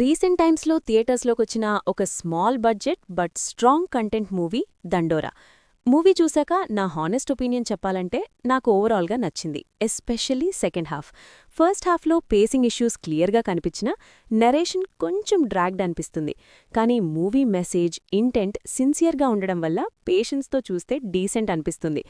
Recent టైమ్స్లో థియేటర్స్లోకొచ్చిన ఒక small budget but strong content movie దండోరా. మూవీ చూశాక నా హానెస్ట్ ఒపీనియన్ చెప్పాలంటే నాకు ఓవరాల్గా నచ్చింది, ఎస్పెషల్లీ సెకండ్ హాఫ్. ఫస్ట్ హాఫ్లో పేసింగ్ ఇష్యూస్ క్లియర్గా కనిపించినా నరేషన్ కొంచెం డ్రాగ్డ్ అనిపిస్తుంది. కానీ మూవీ మెసేజ్, ఇంటెంట్ సిన్సియర్గా ఉండడం వల్ల పేషెన్స్తో చూస్తే డీసెంట్ అనిపిస్తుంది.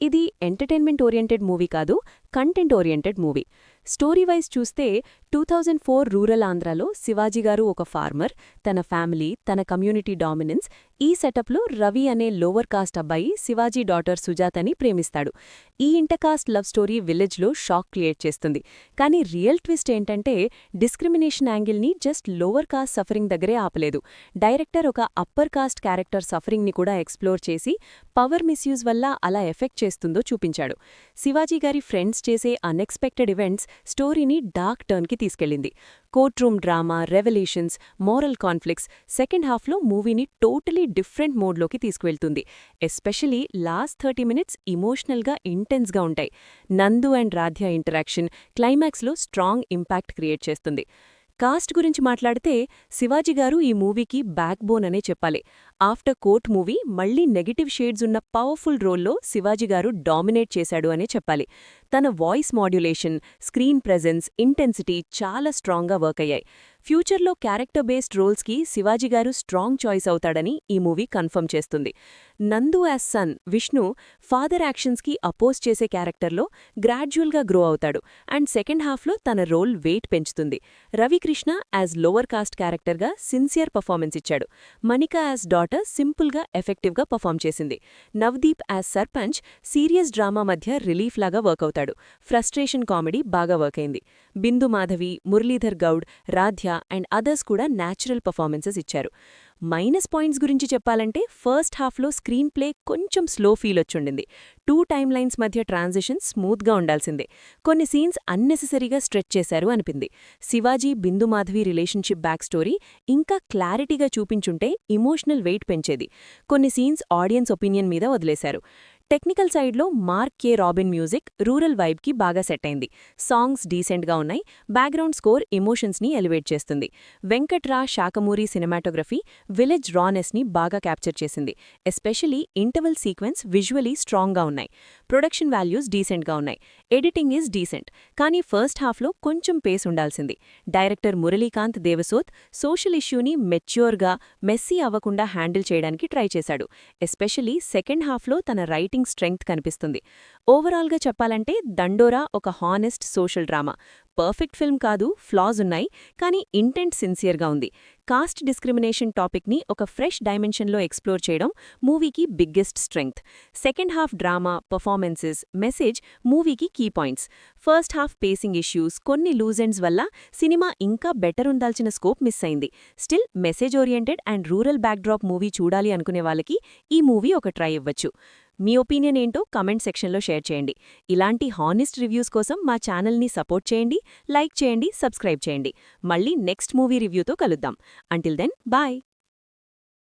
ఇది ఎంటర్టైన్మెంట్ ఓరియంటెడ్ మూవీ కాదు, content oriented movie. Story wise చూస్తే 2004 రూరల్ ఆంధ్రాలో శివాజీ గారు ఒక ఫార్మర్, తన ఫ్యామిలీ, తన కమ్యూనిటీ డామినెన్స్. ఈ సెటప్లో రవి అనే లోవర్ కాస్ట్ అబ్బాయి శివాజీ డాటర్ సుజాతని ప్రేమిస్తాడు. ఈ ఇంటర్కాస్ట్ లవ్ స్టోరీ విలేజ్లో షాక్ క్రియేట్ చేస్తుంది. కానీ రియల్ ట్విస్ట్ ఏంటంటే డిస్క్రిమినేషన్ యాంగిల్ని జస్ట్ లోవర్ కాస్ట్ సఫరింగ్ దగ్గరే ఆపలేదు. డైరెక్టర్ ఒక అప్పర్ కాస్ట్ క్యారెక్టర్ సఫరింగ్ని కూడా ఎక్స్ప్లోర్ చేసి పవర్ మిస్యూజ్ వల్ల అలా ఎఫెక్ట్ చేస్తుందో చూపించాడు. శివాజీ గారి ఫ్రెండ్స్ చేసే అన్ఎక్స్పెక్టెడ్ ఈవెంట్స్ స్టోరీని డార్క్ టర్న్కి తీసుకెళ్లింది. Court room drama, revolutions, moral conflicts second హాఫ్లో మూవీని టోటలీ డిఫరెంట్ మోడ్లోకి తీసుకువెళ్తుంది. ఎస్పెషలీ లాస్ట్ 30 మినిట్స్ ఇమోషనల్గా ఇంటెన్స్గా ఉంటాయి. నందు అండ్ రాధ్య ఇంటరాక్షన్ క్లైమాక్స్లో స్ట్రాంగ్ ఇంపాక్ట్ క్రియేట్ చేస్తుంది. కాస్ట్ గురించి మాట్లాడితే శివాజీ గారు ఈ మూవీకి బ్యాక్ బోన్ అనే చెప్పాలి. ఆఫ్టర్ కోర్ట్ మూవీ మళ్లీ నెగటివ్ షేడ్స్ ఉన్న పవర్ఫుల్ రోల్లో శివాజీ గారు డామినేట్ చేశాడు అనే చెప్పాలి. తన voice modulation, screen presence, intensity చాలా స్ట్రాంగ్గా వర్క్ అయ్యాయి. ఫ్యూచర్లో క్యారెక్టర్ బేస్డ్ రోల్స్కి శివాజీ గారు స్ట్రాంగ్ చాయిస్ అవుతాడని ఈ మూవీ కన్ఫర్మ్ చేస్తుంది. Nandu as son Vishnu father యాక్షన్స్కి అపోజ్ చేసే క్యారెక్టర్లో గ్రాడ్యువల్గా గ్రో అవుతాడు అండ్ సెకండ్ హాఫ్లో తన రోల్ వెయిట్ పెంచుతుంది. రవికృష్ణ యాజ్ లోవర్ కాస్ట్ క్యారెక్టర్గా సిన్సియర్ పర్ఫార్మెన్స్ ఇచ్చాడు. మనిక యాజ్ డాటర్ సింపుల్గా ఎఫెక్టివ్గా పర్ఫార్మ్ చేసింది. Navdeep as sarpanch serious drama మధ్య రిలీఫ్ లాగా వర్క్ అవుతాడు. ఫ్రస్ట్రేషన్ కామెడీ బాగా వర్క్ అయింది. బిందు మాధవి, మురళీధర్ గౌడ్, రాధ్య అండ్ అదర్స్ కూడా న్యాచురల్ పర్ఫార్మెన్సెస్ ఇచ్చారు. మైనస్ పాయింట్స్ గురించి చెప్పాలంటే ఫస్ట్ హాఫ్లో స్క్రీన్ ప్లే కొంచెం స్లో ఫీల్ వచ్చుండింది. 2 టైమ్ లైన్స్ మధ్య ట్రాన్సిషన్ స్మూత్గా ఉండాల్సిందే. కొన్ని సీన్స్ అన్నెసెసరీగా స్ట్రెచ్ చేశారు అనిపింది. శివాజీ బిందు మాధవి రిలేషన్షిప్ బ్యాక్ స్టోరీ ఇంకా క్లారిటీగా చూపించుంటే ఇమోషనల్ వెయిట్ పెంచేది. కొన్ని సీన్స్ ఆడియన్స్ ఒపీనియన్ మీద వదిలేశారు. టెక్నికల్ సైడ్లో మార్క్ కే రాబిన్ మ్యూజిక్ రూరల్ వైబ్కి బాగా సెట్ అయింది. సాంగ్స్ డీసెంట్గా ఉన్నాయి. బ్యాక్గ్రౌండ్ స్కోర్ ఎమోషన్స్ని ఎలివేట్ చేస్తుంది. వెంకట్రా శాకమూరి సినిమాటోగ్రఫీ విలేజ్ రానెస్ని బాగా క్యాప్చర్ చేసింది. ఎస్పెషలీ ఇంటర్వల్ సీక్వెన్స్ విజువలీ స్ట్రాంగ్గా ఉన్నాయి. ప్రొడక్షన్ వాల్యూస్ డీసెంట్గా ఉన్నాయి. Editing is decent. కానీ ఫస్ట్ హాఫ్లో కొంచెం పేస్ ఉండాల్సింది. డైరెక్టర్ మురళీకాంత్ దేవసోత్ సోషల్ ఇష్యూని మెచ్యూర్గా, మెస్సీ అవ్వకుండా హ్యాండిల్ చేయడానికి ట్రై చేశాడు. ఎస్పెషలీ సెకండ్ హాఫ్లో తన రైటింగ్ స్ట్రెంగ్త్ కనిపిస్తుంది. ఓవరాల్గా చెప్పాలంటే దండోరా ఒక honest social drama. Perfect film కాదు, ఫ్లాస్ ఉన్నాయి, కానీ ఇంటెంట్ సిన్సియర్గా ఉంది. కాస్ట్ డిస్క్రిమినేషన్ టాపిక్ని ఒక ఫ్రెష్ డైమెన్షన్లో ఎక్స్ప్లోర్ చేయడం మూవీకి biggest strength. Second half drama, performances, message మూవీకి key points. First half pacing issues, కొన్ని లూజ్ ఎండ్స్ వల్ల సినిమా ఇంకా బెటర్ ఉండాల్సిన స్కోప్ మిస్ అయింది. Still message oriented and rural backdrop movie చూడాలి అనుకునే వాళ్ళకి ఈ మూవీ ఒక ట్రై ఇవ్వచ్చు. మీ ఒపీనియన్ ఏంటో కమెంట్ సెక్షన్లో షేర్ చేయండి. ఇలాంటి హానెస్ట్ రివ్యూస్ కోసం మా ఛానల్ని సపోర్ట్ చేయండి, లైక్ చేయండి, సబ్స్క్రైబ్ చేయండి. మళ్ళీ నెక్స్ట్ మూవీ రివ్యూతో కలుద్దాం. Until then bye.